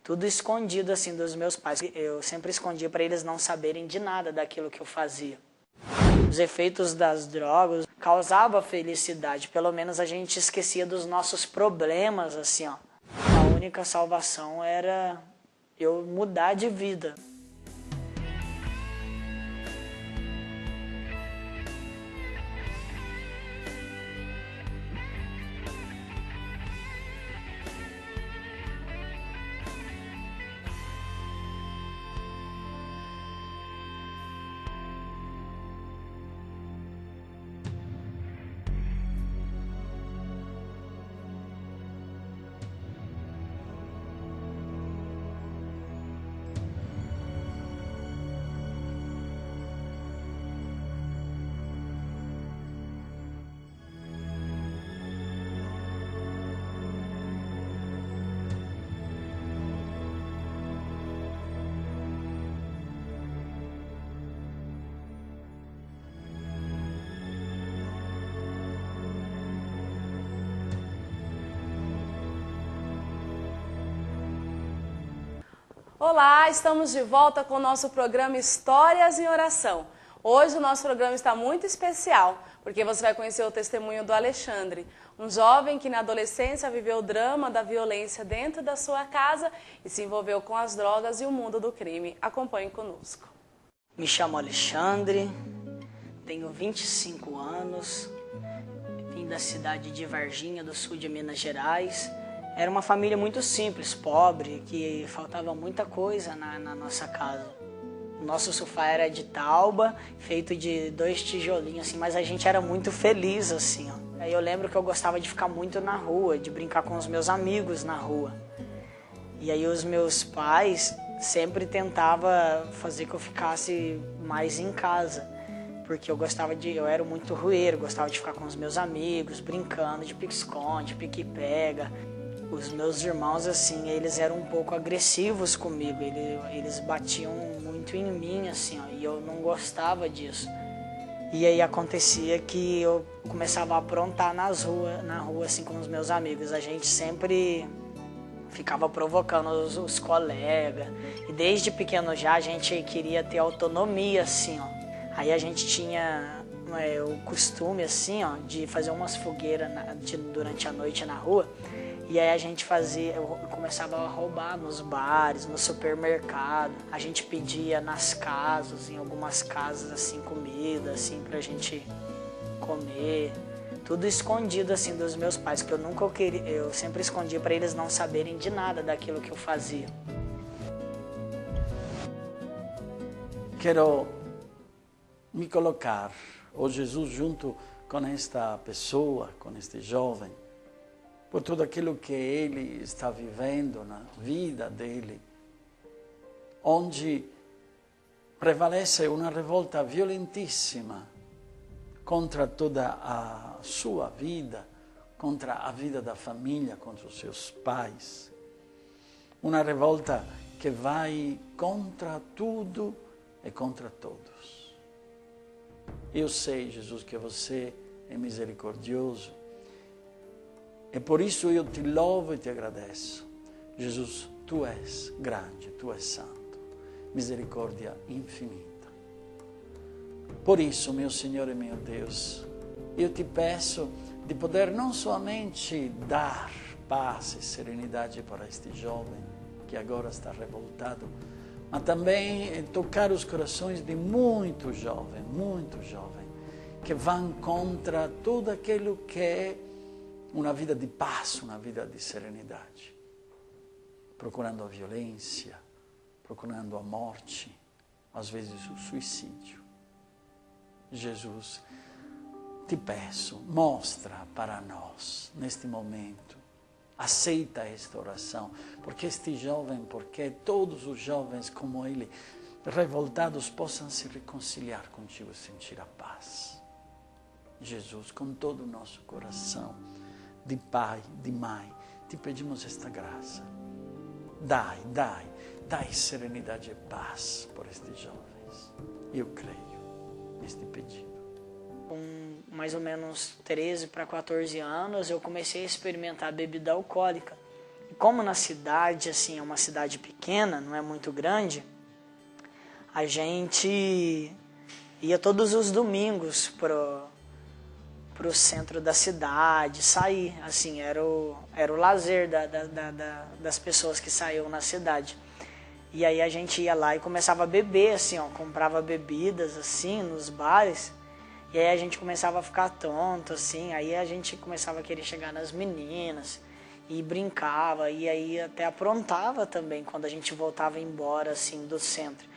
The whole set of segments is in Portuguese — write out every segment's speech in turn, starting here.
tudo escondido assim dos meus pais. Eu sempre escondia para eles não saberem de nada daquilo que eu fazia. Os efeitos das drogas causavam felicidade, pelo menos a gente esquecia dos nossos problemas, assim, ó. A única salvação era eu mudar de vida. Olá, estamos de volta com o nosso programa Histórias em Oração. Hoje o nosso programa está muito especial, porque você vai conhecer o testemunho do Alexandre, um jovem que na adolescência viveu o drama da violência dentro da sua casa e se envolveu com as drogas e o mundo do crime. Acompanhe conosco. Me chamo Alexandre, tenho 25 anos, vim da cidade de Varginha, do sul de Minas Gerais. Era uma família muito simples, pobre, que faltava muita coisa na nossa casa. O nosso sofá era de tauba, feito de 2 tijolinhos, assim, mas a gente era muito feliz, assim, ó. Aí eu lembro que eu gostava de ficar muito na rua, de brincar com os meus amigos na rua. E aí os meus pais sempre tentavam fazer que eu ficasse mais em casa, porque eu era muito rueiro, gostava de ficar com os meus amigos, brincando de pique-esconde, pique-pega. Os meus irmãos, assim, eles eram um pouco agressivos comigo, eles batiam muito em mim, assim, ó, e eu não gostava disso. E aí acontecia que eu começava a aprontar na rua, assim, com os meus amigos. A gente sempre ficava provocando os colegas, e desde pequeno já a gente queria ter autonomia, assim, ó. Aí a gente tinha o costume, assim, ó, de fazer umas fogueiras durante a noite na rua. E aí a gente eu começava a roubar nos bares, no supermercado. A gente pedia nas casas, em algumas casas, assim, comida, assim, pra gente comer. Tudo escondido, assim, dos meus pais, que eu sempre escondia para eles não saberem de nada daquilo que eu fazia. Quero me colocar, ó Jesus, junto com esta pessoa, com este jovem, por tudo aquilo que ele está vivendo na vida dele, onde prevalece uma revolta violentíssima contra toda a sua vida, contra a vida da família, contra os seus pais. Uma revolta que vai contra tudo e contra todos. Eu sei, Jesus, que você é misericordioso. E por isso eu te louvo e te agradeço. Jesus, tu és grande, tu és santo, misericórdia infinita. Por isso, meu Senhor e meu Deus, eu te peço de poder não somente dar paz e serenidade para este jovem que agora está revoltado, mas também tocar os corações de muito jovem, que vão contra tudo aquilo que é uma vida de paz, uma vida de serenidade, procurando a violência, procurando a morte, às vezes o suicídio. Jesus, te peço, mostra para nós, neste momento, aceita esta oração, porque este jovem, porque todos os jovens como ele, revoltados, possam se reconciliar contigo e sentir a paz. Jesus, com todo o nosso coração, de pai, de mãe, te pedimos esta graça. Dai serenidade e paz por estes jovens. Eu creio neste pedido. Com mais ou menos 13 para 14 anos, eu comecei a experimentar bebida alcoólica. E como na cidade, assim, é uma cidade pequena, não é muito grande, a gente ia todos os domingos pro centro da cidade, sair, assim, era o lazer das pessoas que saíam na cidade. E aí a gente ia lá e começava a beber, assim, ó, comprava bebidas, assim, nos bares, e aí a gente começava a ficar tonto, assim, aí a gente começava a querer chegar nas meninas, e brincava, e aí até aprontava também, quando a gente voltava embora, assim, do centro.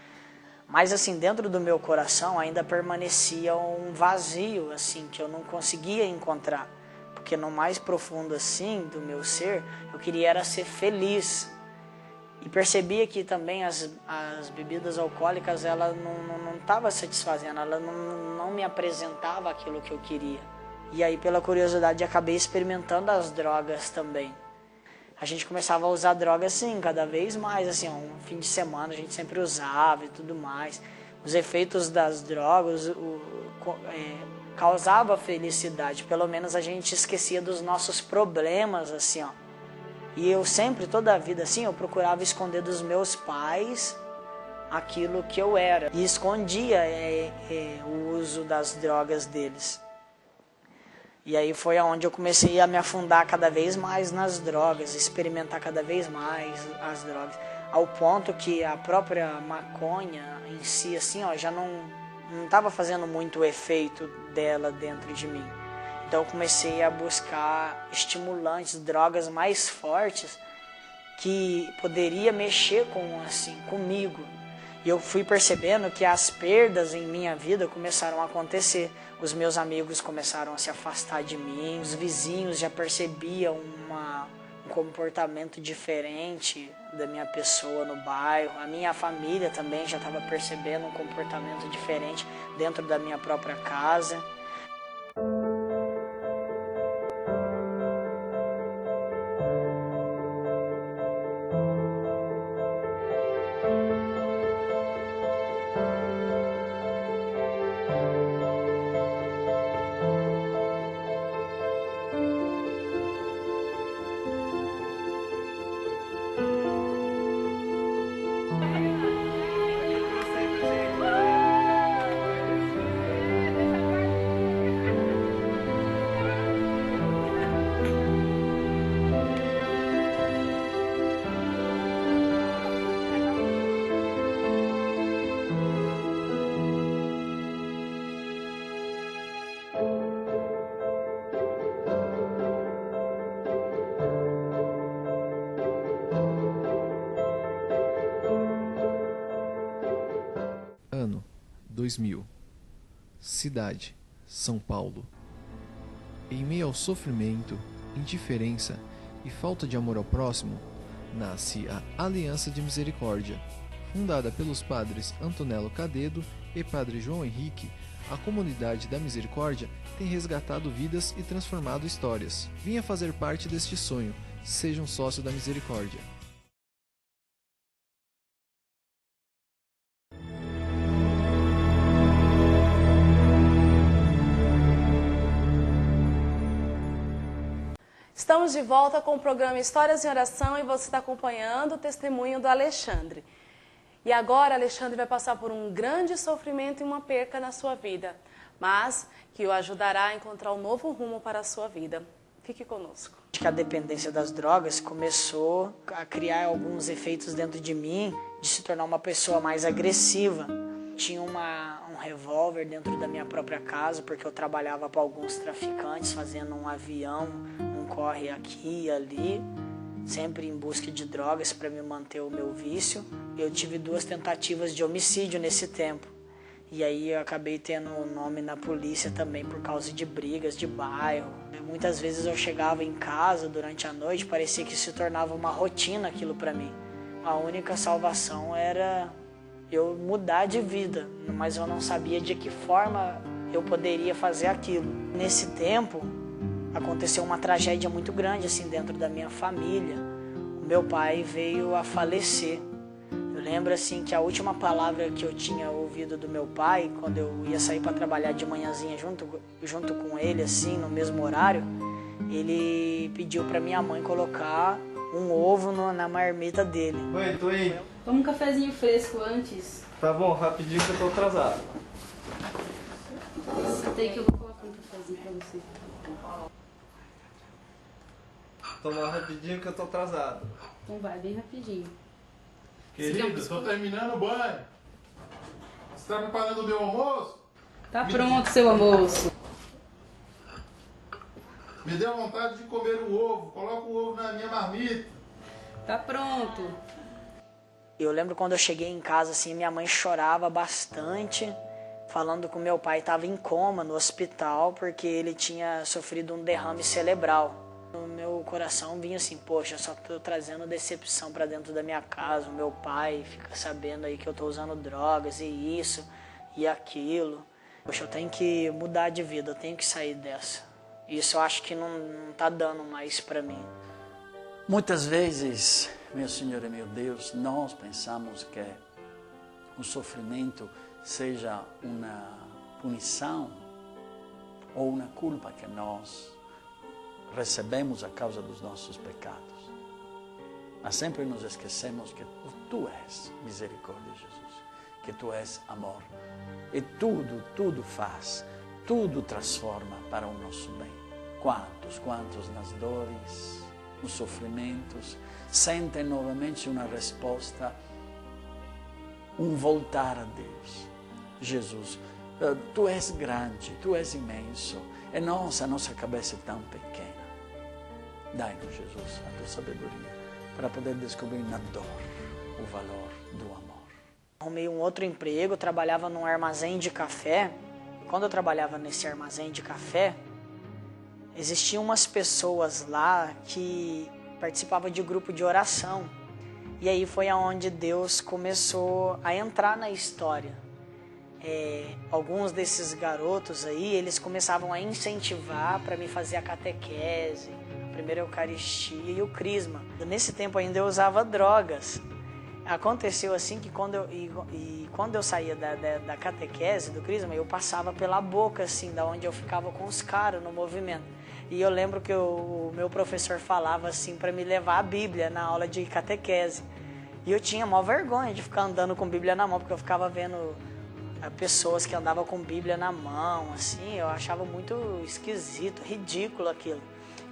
Mas, assim, dentro do meu coração ainda permanecia um vazio, assim, que eu não conseguia encontrar. Porque no mais profundo, assim, do meu ser, eu queria era ser feliz. E percebia que também as bebidas alcoólicas, ela não estava satisfazendo, ela não me apresentava aquilo que eu queria. E aí, pela curiosidade, acabei experimentando as drogas também. A gente começava a usar drogas, assim, cada vez mais, assim, ó, um fim de semana a gente sempre usava e tudo mais. Os efeitos das drogas causava felicidade, pelo menos a gente esquecia dos nossos problemas, assim, ó. E eu sempre, toda a vida, assim, eu procurava esconder dos meus pais aquilo que eu era. E escondia o uso das drogas deles. E aí foi onde eu comecei a me afundar cada vez mais nas drogas, experimentar cada vez mais as drogas. Ao ponto que a própria maconha em si, assim, ó, já não estava fazendo muito efeito dela dentro de mim. Então eu comecei a buscar estimulantes, drogas mais fortes que poderia mexer comigo. E eu fui percebendo que as perdas em minha vida começaram a acontecer. Os meus amigos começaram a se afastar de mim, os vizinhos já percebiam um comportamento diferente da minha pessoa no bairro. A minha família também já estava percebendo um comportamento diferente dentro da minha própria casa. Ano 2000. Cidade: São Paulo. Em meio ao sofrimento, indiferença e falta de amor ao próximo, nasce a Aliança de Misericórdia. Fundada pelos padres Antonello Cadedo e padre João Henrique, a comunidade da Misericórdia tem resgatado vidas e transformado histórias. Venha fazer parte deste sonho. Seja um sócio da Misericórdia. Estamos de volta com o programa Histórias em Oração e você está acompanhando o testemunho do Alexandre. E agora Alexandre vai passar por um grande sofrimento e uma perca na sua vida, mas que o ajudará a encontrar um novo rumo para a sua vida. Fique conosco. Acho que a dependência das drogas começou a criar alguns efeitos dentro de mim, de se tornar uma pessoa mais agressiva. Tinha um revólver dentro da minha própria casa, porque eu trabalhava para alguns traficantes, fazendo um avião, um corre aqui e ali, sempre em busca de drogas para me manter o meu vício. Eu tive 2 tentativas de homicídio nesse tempo. E aí eu acabei tendo nome na polícia também por causa de brigas de bairro. Muitas vezes eu chegava em casa durante a noite, parecia que se tornava uma rotina aquilo para mim. A única salvação era eu mudar de vida, mas eu não sabia de que forma eu poderia fazer aquilo. Nesse tempo, aconteceu uma tragédia muito grande assim dentro da minha família. O meu pai veio a falecer. Eu lembro assim que a última palavra que eu tinha ouvido do meu pai, quando eu ia sair para trabalhar de manhãzinha junto com ele, assim, no mesmo horário, ele pediu para minha mãe colocar um ovo na marmita dele. Oi, tô aí. Toma um cafezinho fresco antes. Tá bom, rapidinho que eu tô atrasado. Senta aí que eu vou colocar um cafezinho pra você. Toma rapidinho que eu tô atrasado. Então vai, bem rapidinho. Querido, estou terminando o banho. Você está preparando o meu almoço? Tá pronto seu almoço. Me deu vontade de comer o ovo. Coloca o ovo na minha marmita. Tá pronto. Eu lembro quando eu cheguei em casa, assim, minha mãe chorava bastante, falando que o meu pai estava em coma no hospital porque ele tinha sofrido um derrame cerebral. No meu coração vinha assim, poxa, eu só tô trazendo decepção para dentro da minha casa. O meu pai fica sabendo aí que eu tô usando drogas e isso e aquilo. Poxa, eu tenho que mudar de vida, eu tenho que sair dessa. Isso eu acho que não tá dando mais para mim. Muitas vezes, meu Senhor e meu Deus, nós pensamos que o sofrimento seja uma punição ou uma culpa que nós recebemos a causa dos nossos pecados. Mas sempre nos esquecemos que Tu és misericórdia, Jesus, que Tu és amor. E tudo faz, tudo transforma para o nosso bem. Quantos nas dores, nos sofrimentos, sentem novamente uma resposta, um voltar a Deus. Jesus, Tu és grande, Tu és imenso, e a nossa cabeça é tão pequena. Dai-nos, Jesus, a Tua sabedoria para poder descobrir na dor o valor do amor. Arrumei um outro emprego, trabalhava num armazém de café. Quando eu trabalhava nesse armazém de café, existiam umas pessoas lá que participavam de grupo de oração. E aí foi aonde Deus começou a entrar na história. Alguns desses garotos aí, eles começavam a incentivar para me fazer a catequese, a primeira Eucaristia e o Crisma. Nesse tempo ainda eu usava drogas. Aconteceu assim que quando eu saía da catequese, do Crisma, eu passava pela boca, assim, da onde eu ficava com os caras no movimento. E eu lembro que o meu professor falava assim para me levar a Bíblia na aula de catequese. E eu tinha maior vergonha de ficar andando com Bíblia na mão, porque eu ficava vendo pessoas que andavam com Bíblia na mão, assim, eu achava muito esquisito, ridículo aquilo.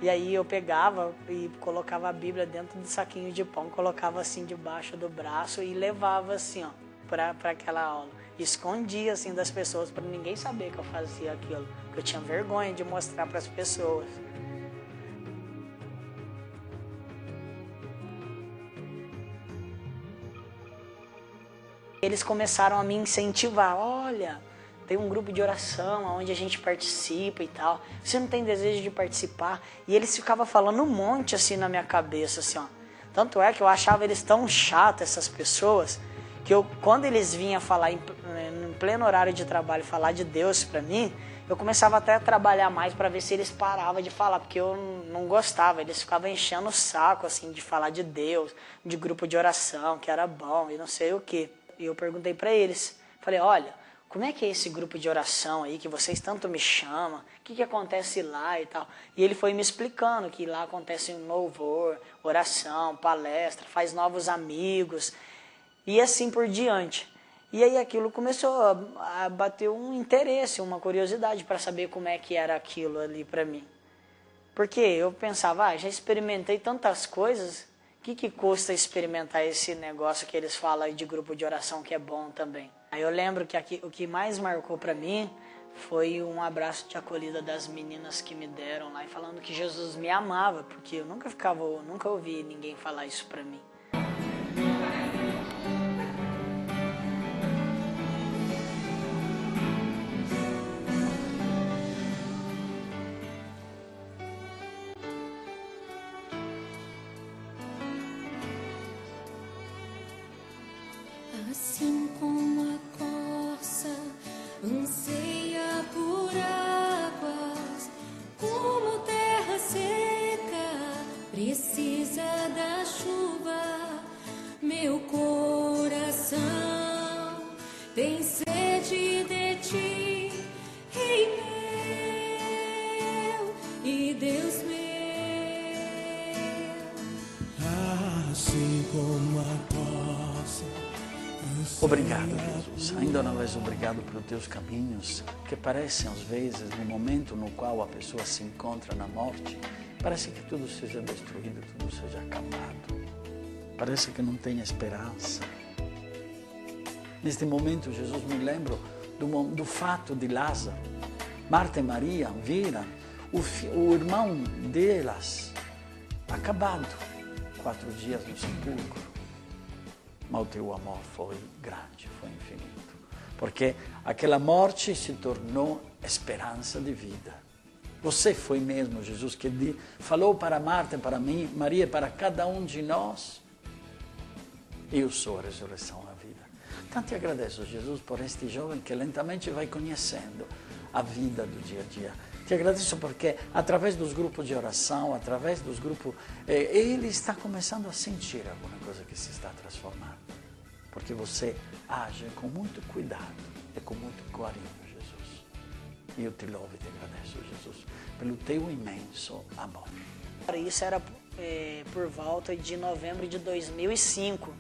E aí eu pegava e colocava a Bíblia dentro do saquinho de pão, colocava assim debaixo do braço e levava assim, ó, para aquela aula. Escondia assim das pessoas para ninguém saber que eu fazia aquilo, porque eu tinha vergonha de mostrar para as pessoas. Eles começaram a me incentivar, olha, tem um grupo de oração onde a gente participa e tal. Você não tem desejo de participar? E eles ficavam falando um monte assim na minha cabeça, assim, ó. Tanto é que eu achava eles tão chatos, essas pessoas, que quando eles vinham falar em pleno horário de trabalho, falar de Deus pra mim, eu começava até a trabalhar mais para ver se eles paravam de falar, porque eu não gostava. Eles ficavam enchendo o saco, assim, de falar de Deus, de grupo de oração, que era bom e não sei o quê. E eu perguntei para eles, falei, olha, como é que é esse grupo de oração aí que vocês tanto me chamam? O que acontece lá e tal? E ele foi me explicando que lá acontece um louvor, oração, palestra, faz novos amigos e assim por diante. E aí aquilo começou a bater um interesse, uma curiosidade para saber como é que era aquilo ali para mim. Porque eu pensava, já experimentei tantas coisas, o que custa experimentar esse negócio que eles falam aí de grupo de oração que é bom também? Aí eu lembro que o que mais marcou para mim foi um abraço de acolhida das meninas que me deram lá e falando que Jesus me amava, porque eu nunca ouvi ninguém falar isso para mim. Assim como a corça anseia por águas, como terra seca precisa da chuva, meu coração tem sede de ti, Rei meu e Deus meu. Obrigado, Jesus. Ainda uma vez, obrigado pelos teus caminhos, que parecem, às vezes, no momento no qual a pessoa se encontra na morte, parece que tudo seja destruído, tudo seja acabado. Parece que não tem esperança. Neste momento, Jesus, me lembro do fato de Lázaro. Marta e Maria viram o irmão delas acabado, 4 dias no sepulcro. Mas o teu amor foi grande, foi infinito. Porque aquela morte se tornou esperança de vida. Você foi mesmo, Jesus, que falou para Marta, para mim, Maria, para cada um de nós: eu sou a ressurreição e a vida. Então te agradeço, Jesus, por este jovem que lentamente vai conhecendo a vida do dia a dia. Te agradeço porque, através dos grupos de oração, através dos grupos, ele está começando a sentir alguma coisa que se está transformando. Porque você age com muito cuidado e com muito carinho, Jesus. E eu te louvo e te agradeço, Jesus, pelo teu imenso amor. Isso era por volta de novembro de 2005.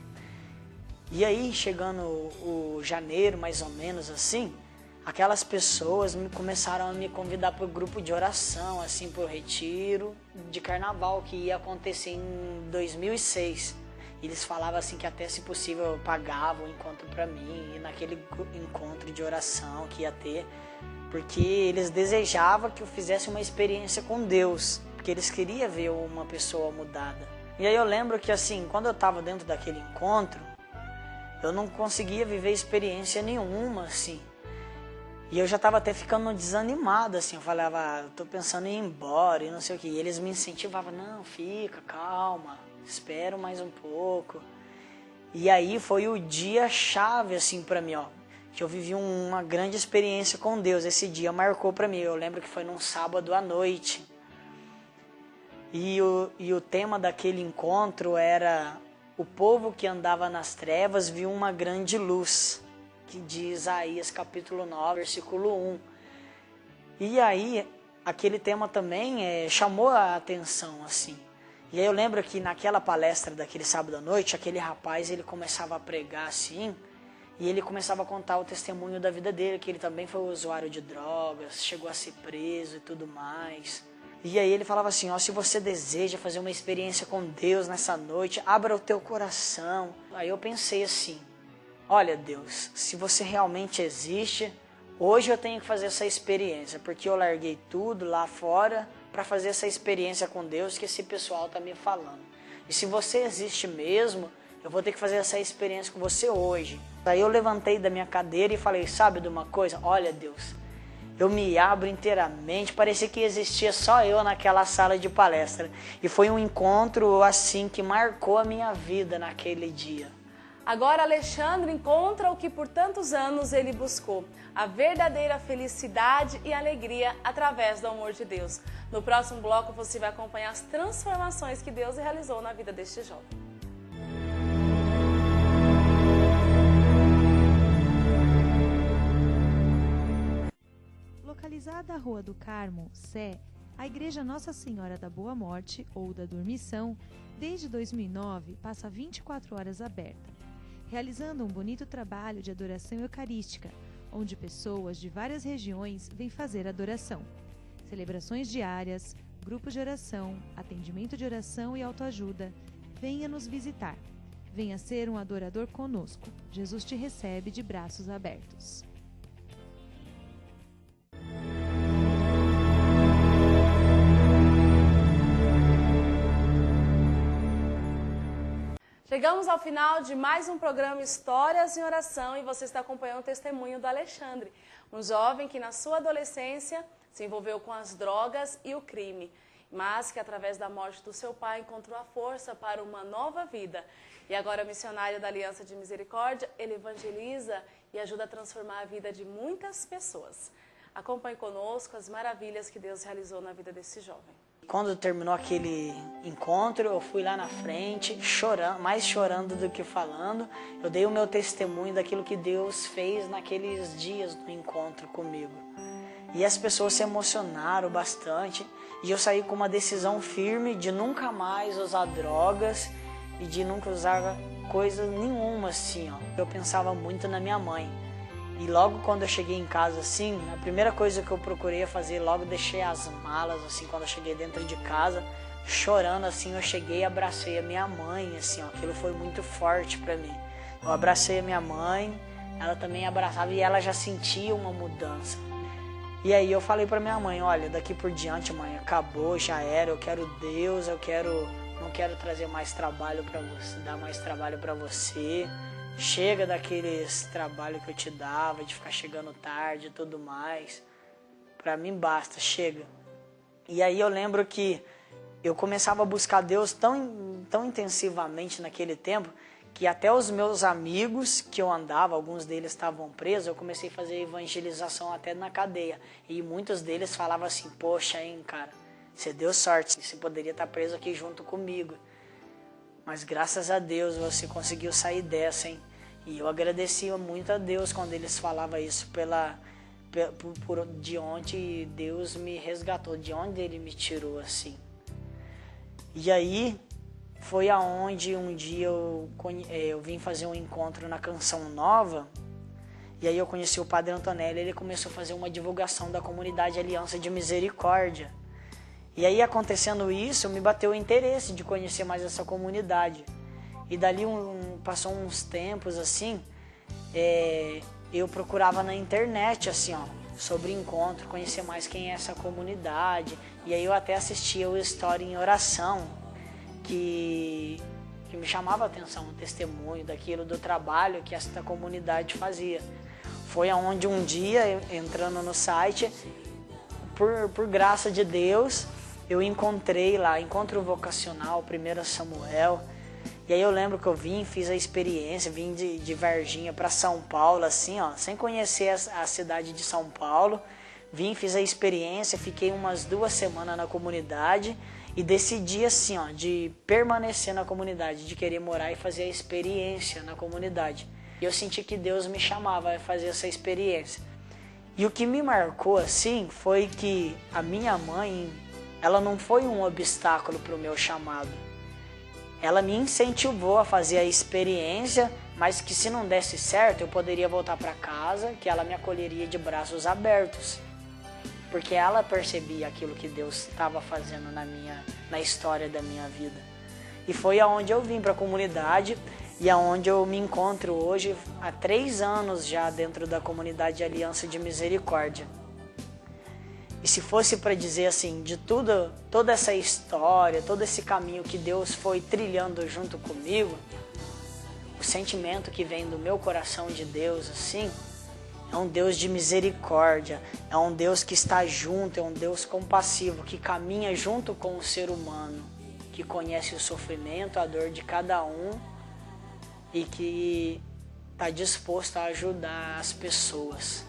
E aí, chegando o janeiro, mais ou menos assim, aquelas pessoas começaram a me convidar para o grupo de oração, assim, para o retiro de carnaval que ia acontecer em 2006. Eles falavam assim que até, se possível, pagavam o encontro para mim, e naquele encontro de oração que ia ter, porque eles desejavam que eu fizesse uma experiência com Deus, porque eles queriam ver uma pessoa mudada. E aí eu lembro que, assim, quando eu estava dentro daquele encontro, eu não conseguia viver experiência nenhuma, assim. E eu já estava até ficando desanimado, assim. Eu falava, eu tô pensando em ir embora e não sei o que. E eles me incentivavam, não, fica, calma, espera mais um pouco. E aí foi o dia chave, assim, para mim, ó. Que eu vivi uma grande experiência com Deus. Esse dia marcou para mim. Eu lembro que foi num sábado à noite. E o tema daquele encontro era: o povo que andava nas trevas viu uma grande luz, que de Isaías capítulo 9, versículo 1. E aí, aquele tema também chamou a atenção, assim. E aí eu lembro que naquela palestra daquele sábado à noite, aquele rapaz, ele começava a pregar assim, e ele começava a contar o testemunho da vida dele, que ele também foi usuário de drogas, chegou a ser preso e tudo mais. E aí ele falava assim, ó, se você deseja fazer uma experiência com Deus nessa noite, abra o teu coração. Aí eu pensei assim, olha Deus, se você realmente existe, hoje eu tenho que fazer essa experiência, porque eu larguei tudo lá fora para fazer essa experiência com Deus que esse pessoal está me falando. E se você existe mesmo, eu vou ter que fazer essa experiência com você hoje. Aí eu levantei da minha cadeira e falei, sabe de uma coisa? Olha Deus, eu me abro inteiramente, parecia que existia só eu naquela sala de palestra. E foi um encontro assim que marcou a minha vida naquele dia. Agora Alexandre encontra o que por tantos anos ele buscou, a verdadeira felicidade e alegria através do amor de Deus. No próximo bloco você vai acompanhar as transformações que Deus realizou na vida deste jovem. Localizada à Rua do Carmo, Sé, a Igreja Nossa Senhora da Boa Morte, ou da Dormição, desde 2009 passa 24 horas aberta, realizando um bonito trabalho de adoração eucarística, onde pessoas de várias regiões vêm fazer adoração. Celebrações diárias, grupos de oração, atendimento de oração e autoajuda. Venha nos visitar. Venha ser um adorador conosco. Jesus te recebe de braços abertos. Chegamos ao final de mais um programa Histórias em Oração e você está acompanhando o testemunho do Alexandre, um jovem que na sua adolescência se envolveu com as drogas e o crime, mas que através da morte do seu pai encontrou a força para uma nova vida. E agora missionário da Aliança de Misericórdia, ele evangeliza e ajuda a transformar a vida de muitas pessoas. Acompanhe conosco as maravilhas que Deus realizou na vida desse jovem. Quando terminou aquele encontro, eu fui lá na frente, chorando, mais chorando do que falando. Eu dei o meu testemunho daquilo que Deus fez naqueles dias do encontro comigo. E as pessoas se emocionaram bastante. E eu saí com uma decisão firme de nunca mais usar drogas e de nunca usar coisa nenhuma assim, ó. Eu pensava muito na minha mãe. E logo quando eu cheguei em casa assim, a primeira coisa que eu procurei fazer, logo deixei as malas assim, quando eu cheguei dentro de casa, chorando assim, eu cheguei e abracei a minha mãe, assim, ó, aquilo foi muito forte para mim. Eu abracei a minha mãe, ela também abraçava e ela já sentia uma mudança. E aí eu falei para minha mãe, olha, daqui por diante, mãe, acabou, já era, eu quero Deus, não quero trazer mais trabalho para você, dar mais trabalho para você. Chega daqueles trabalhos que eu te dava, de ficar chegando tarde e tudo mais. Para mim basta, chega. E aí eu lembro que eu começava a buscar Deus tão intensivamente naquele tempo, que até os meus amigos que eu andava, alguns deles estavam presos, eu comecei a fazer evangelização até na cadeia. E muitos deles falavam assim, poxa, hein, cara, você deu sorte, você poderia estar preso aqui junto comigo. Mas graças a Deus você conseguiu sair dessa, hein? E eu agradecia muito a Deus quando eles falavam isso de onde Deus me resgatou, de onde Ele me tirou assim. E aí foi aonde um dia eu vim fazer um encontro na Canção Nova, e aí eu conheci o Padre Antonelli, ele começou a fazer uma divulgação da comunidade Aliança de Misericórdia. E aí acontecendo isso, me bateu o interesse de conhecer mais essa comunidade. E dali passou uns tempos assim, eu procurava na internet assim, ó, sobre encontro, conhecer mais quem é essa comunidade. E aí eu até assistia o História em Oração, que me chamava a atenção, o testemunho daquilo, do trabalho que essa comunidade fazia. Foi aonde um dia, entrando no site, por graça de Deus, eu encontrei lá, Encontro Vocacional, 1 Samuel. E aí eu lembro que eu fiz a experiência, vim de Varginha para São Paulo, assim, ó, sem conhecer a cidade de São Paulo. Fiz a experiência, fiquei umas 2 semanas na comunidade e decidi, assim, ó, de permanecer na comunidade, de querer morar e fazer a experiência na comunidade. E eu senti que Deus me chamava a fazer essa experiência. E o que me marcou, assim, foi que a minha mãe, ela não foi um obstáculo para o meu chamado. Ela me incentivou a fazer a experiência, mas que se não desse certo, eu poderia voltar para casa, que ela me acolheria de braços abertos. Porque ela percebia aquilo que Deus estava fazendo na história da minha vida. E foi aonde eu vim para a comunidade e aonde eu me encontro hoje há 3 anos já dentro da comunidade Aliança de Misericórdia. E se fosse para dizer assim, de toda essa história, todo esse caminho que Deus foi trilhando junto comigo, o sentimento que vem do meu coração de Deus, assim, é um Deus de misericórdia, é um Deus que está junto, é um Deus compassivo, que caminha junto com o ser humano, que conhece o sofrimento, a dor de cada um e que está disposto a ajudar as pessoas.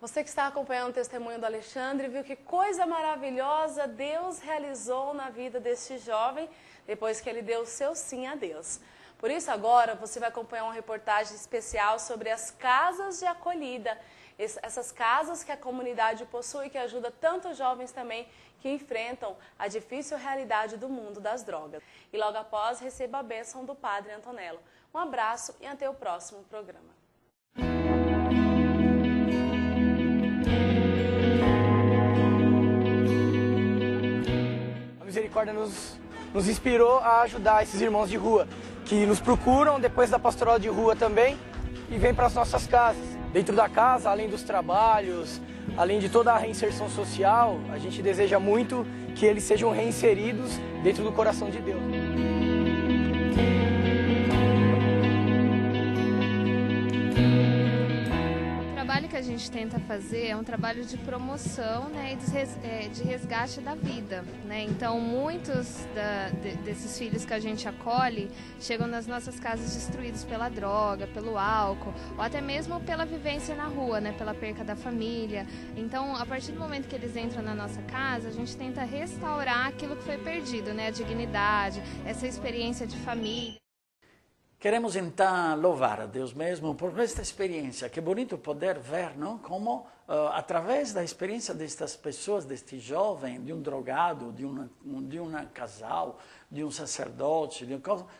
Você que está acompanhando o testemunho do Alexandre, viu que coisa maravilhosa Deus realizou na vida deste jovem, depois que ele deu o seu sim a Deus. Por isso agora você vai acompanhar uma reportagem especial sobre as casas de acolhida, essas casas que a comunidade possui e que ajuda tantos jovens também que enfrentam a difícil realidade do mundo das drogas. E logo após receba a bênção do Padre Antonello. Um abraço e até o próximo programa. A Misericórdia nos inspirou a ajudar esses irmãos de rua, que nos procuram depois da pastoral de rua também e vêm para as nossas casas. Dentro da casa, além dos trabalhos, além de toda a reinserção social, a gente deseja muito que eles sejam reinseridos dentro do coração de Deus. O trabalho que a gente tenta fazer é um trabalho de promoção, né, e de resgate da vida, né? Então muitos desses filhos que a gente acolhe chegam nas nossas casas destruídos pela droga, pelo álcool ou até mesmo pela vivência na rua, né, pela perca da família. Então a partir do momento que eles entram na nossa casa, a gente tenta restaurar aquilo que foi perdido, né, a dignidade, essa experiência de família. Queremos então louvar a Deus mesmo por esta experiência. Que bonito poder ver, não? Como através da experiência destas pessoas, deste jovem, de um drogado, de um casal, de um sacerdote,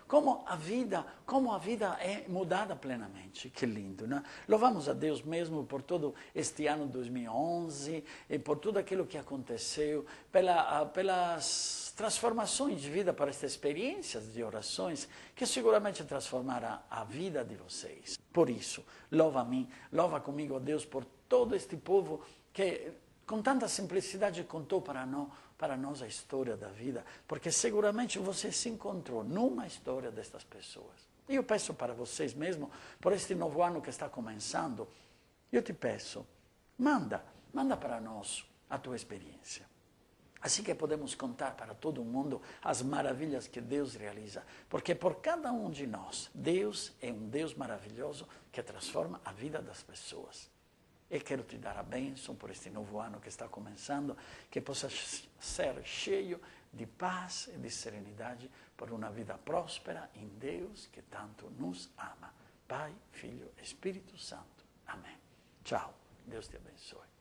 como a vida é mudada plenamente. Que lindo, né? Louvamos a Deus mesmo por todo este ano 2011 e por tudo aquilo que aconteceu, pelas transformações de vida, para estas experiências de orações que seguramente transformará a vida de vocês. Por isso, louva a mim, louva comigo a Deus por todo este povo que com tanta simplicidade contou para nós a história da vida, porque seguramente você se encontrou numa história destas pessoas. E eu peço para vocês mesmo, por este novo ano que está começando, eu te peço, manda para nós a tua experiência. Assim que podemos contar para todo mundo as maravilhas que Deus realiza. Porque por cada um de nós, Deus é um Deus maravilhoso que transforma a vida das pessoas. E quero te dar a bênção por este novo ano que está começando, que possa ser cheio de paz e de serenidade por uma vida próspera em Deus que tanto nos ama. Pai, Filho, Espírito Santo. Amém. Tchau. Deus te abençoe.